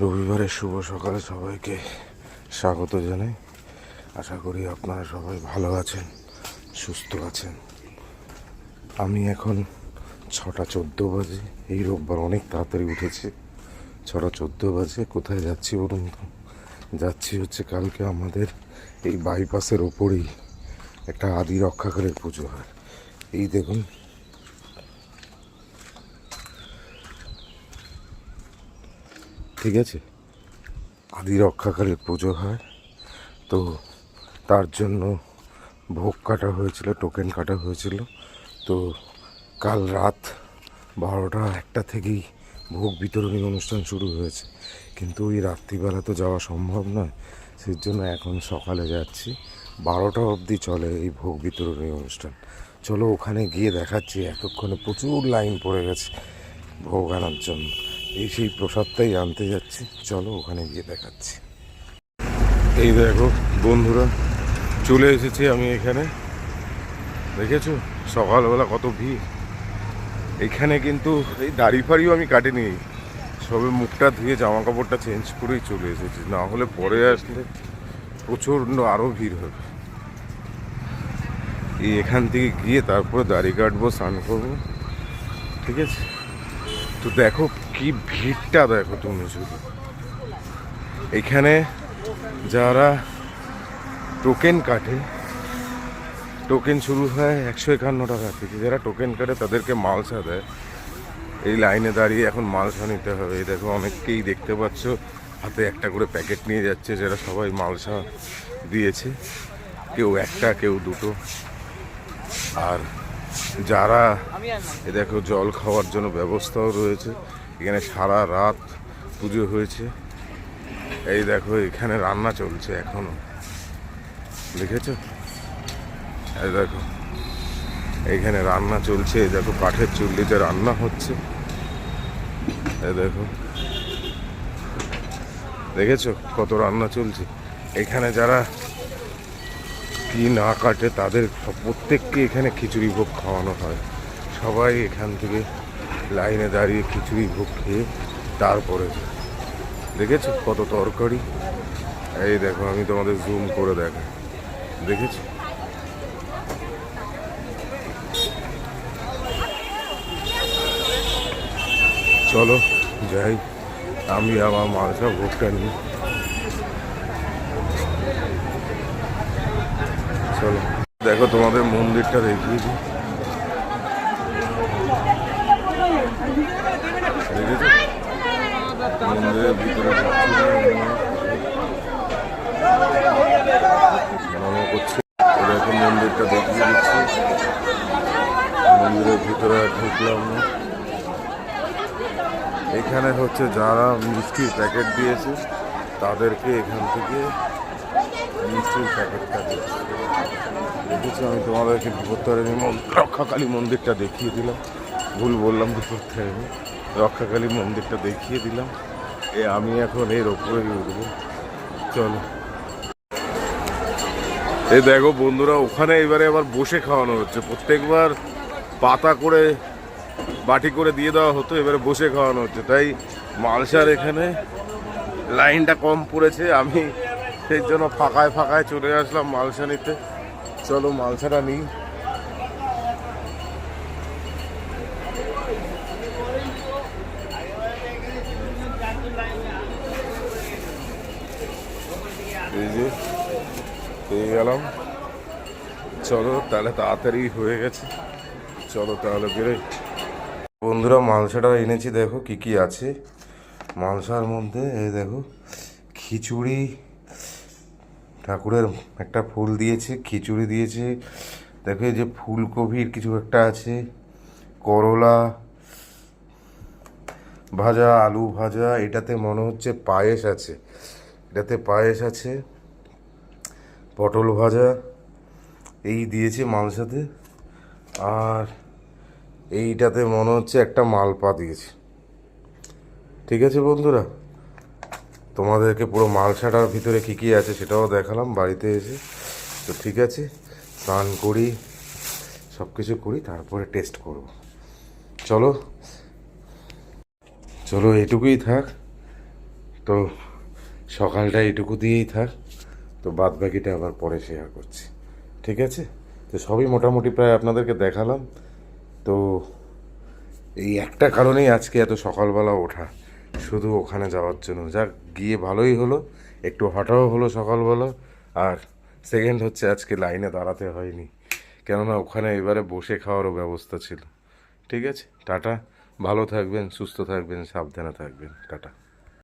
রবিবারের শুভ সকালে সবাইকে স্বাগত জানাই। আশা করি আপনারা সবাই ভালো আছেন, সুস্থ আছেন। আমি এখন 6:14 বাজে, এই রোববার অনেক তাড়াতাড়ি উঠেছি। 6:14 বাজে। কোথায় যাচ্ছি বলুন তো? যাচ্ছি হচ্ছে কালকে আমাদের এই বাইপাসের ওপরেই একটা আদি রক্ষাকালীর পুজো হয়। এই দেখুন, ঠিক আছে, আদি রক্ষাকালীর পুজো হয়। তো তার জন্য ভোগ কাটা হয়েছিল, টোকেন কাটা হয়েছিল। তো কাল রাত 12টা-1টা থেকেই ভোগ বিতরণী অনুষ্ঠান শুরু হয়েছে, কিন্তু ওই রাত্রিবেলা তো যাওয়া সম্ভব নয়। সেই জন্য এখন সকালে যাচ্ছি। 12টা অবধি চলে এই ভোগ বিতরণী অনুষ্ঠান। চলো ওখানে গিয়ে দেখাচ্ছি। এতক্ষণে প্রচুর লাইন পড়ে গেছে ভোগ আনার জন্য। এই সেই প্রসাদটাই আনতে যাচ্ছি। চলো ওখানে গিয়ে দেখাচ্ছি। এই দেখো বন্ধুরা, চলে এসেছি আমি এখানে। দেখেছো সকালবেলা কত ভিড় এখানে। কিন্তু এই দাড়ি ফাড়িও আমি কাটিনি, সবে মুখটা ধুয়ে জামা কাপড়টা চেঞ্জ করেই চলে এসেছি। না হলে পরে আসলে প্রচণ্ড আরও ভিড় হবে। এই এখান থেকে গিয়ে তারপরে দাড়ি কাটবো, স্নান করবো, ঠিক আছে? তো দেখো কি ভিড়টা, দেখো তুমি শুধু। এখানে যারা টোকেন কাটে, টোকেন শুরু হয় 151 টাকা থেকে। যারা টোকেন কাটে তাদেরকে মালসা দেয়। এই লাইনে দাঁড়িয়ে এখন মালসা নিতে হবে। এই দেখো অনেককেই দেখতে পাচ্ছ হাতে একটা করে প্যাকেট নিয়ে যাচ্ছে, যারা সবাই মালসা দিয়েছে। কেউ একটা, কেউ দুটো। আর যারা এ দেখো জল খাওয়ার জন্য ব্যবস্থাও রয়েছে। এখানে সারা রাত পুজো হয়েছে। এই দেখো এখানে রান্না চলছে এখনো, দেখেছো? এই দেখো এইখানে রান্না চলছে। এই দেখো কাঠের চুল্লিতে রান্না হচ্ছে। এই দেখো, দেখেছো কত রান্না চলছে। এখানে যারা কি না কাটে তাদের প্রত্যেককে এখানে খিচুড়ি ভোগ খাওয়ানো হয়। সবাই এখান থেকে লাইনে দাঁড়িয়ে খিচুড়ি ভোগ খেয়ে তারপরে যায়। দেখেছো কত তরকারি। এই দেখো আমি তোমাদের জুম করে দেখাই, দেখেছো? চলো যাই, আমি আমার মালসা ভোগটা নিই। চলো দেখো তোমাদের মন্দিরটা দেখিয়ে দিই। দেখেছো মন্দিরের ভিতরে করছে। দেখো মন্দিরটা দেখিয়ে দিচ্ছি। মন্দিরের ভিতরে ঢুকলাম না। এখানে হচ্ছে যারা মিষ্টির প্যাকেট দিয়েছে তাদেরকে এখান থেকে মিষ্টির প্যাকেটটা দিয়েছে। দেখেছি আমি তোমাদেরকে বিপত্তারিণী রক্ষাকালী মন্দিরটা দেখিয়ে দিলাম। ভুল বললাম, বিপত্তারিণী রক্ষাকালী মন্দিরটা দেখিয়ে দিলাম। আমি এখন এর ওপরেই উঠবো। চলো এই দেখো বন্ধুরা, ওখানে এবারে আবার বসে খাওয়ানো হচ্ছে। প্রত্যেকবার পাতা করে বাটি করে দিয়ে দেওয়া হতো, এবারে বসে খাওয়ানো হচ্ছে। তাই মালসার এখানে লাইনটা কম পড়েছে। আমি সেই জন্য ফাঁকায় ফাঁকায় চলে আসলাম মালসা নিতে। চলো মালসাটা নিই। এই যে পেয়ে গেলাম। চলো তাহলে তাড়াতাড়ি হয়ে গেছে, চলো তাহলে বেরোই। বন্ধুরা মালসাটা এনেছি, দেখো কি কি আছে মালসার মধ্যে। এই দেখো খিচুড়ি, ঠাকুরের একটা ফুল দিয়েছে, খিচুড়ি দিয়েছে। দেখো এই যে ফুলকপির কিছু একটা আছে, করলা ভাজা, আলু ভাজা। এটাতে মনে হচ্ছে পায়েস আছে, এটাতে পায়েস আছে, পটল ভাজা এই দিয়েছে মালসাতে। আর এইটাতে মনে হচ্ছে একটা মালপা দিয়েছে। ঠিক আছে বন্ধুরা, তোমাদেরকে পুরো মালসাটার ভিতরে কী কী আছে সেটাও দেখালাম বাড়িতে এসে। তো ঠিক আছে, স্নান করি, সব কিছু করি, তারপরে টেস্ট করব। চলো চলো এটুকুই থাক। তো সকালটা এইটুকু দিয়েই থাক, তো বাদ বাকিটা আবার পরে শেয়ার করছি, ঠিক আছে? তো সবই মোটামুটি প্রায় আপনাদেরকে দেখালাম। তো এই একটা কারণেই আজকে এত সকালবেলা ওঠা, শুধু ওখানে যাওয়ার জন্য। যাক, গিয়ে ভালোই হলো, একটু হাঁটাও হলো সকালবেলা। আর সেকেন্ড হচ্ছে আজকে লাইনে দাঁড়াতে হয়নি, কেননা ওখানে এবারে বসে খাওয়ারও ব্যবস্থা ছিল। ঠিক আছে, টাটা, ভালো থাকবেন, সুস্থ থাকবেন, সাবধানে থাকবেন, টাটা।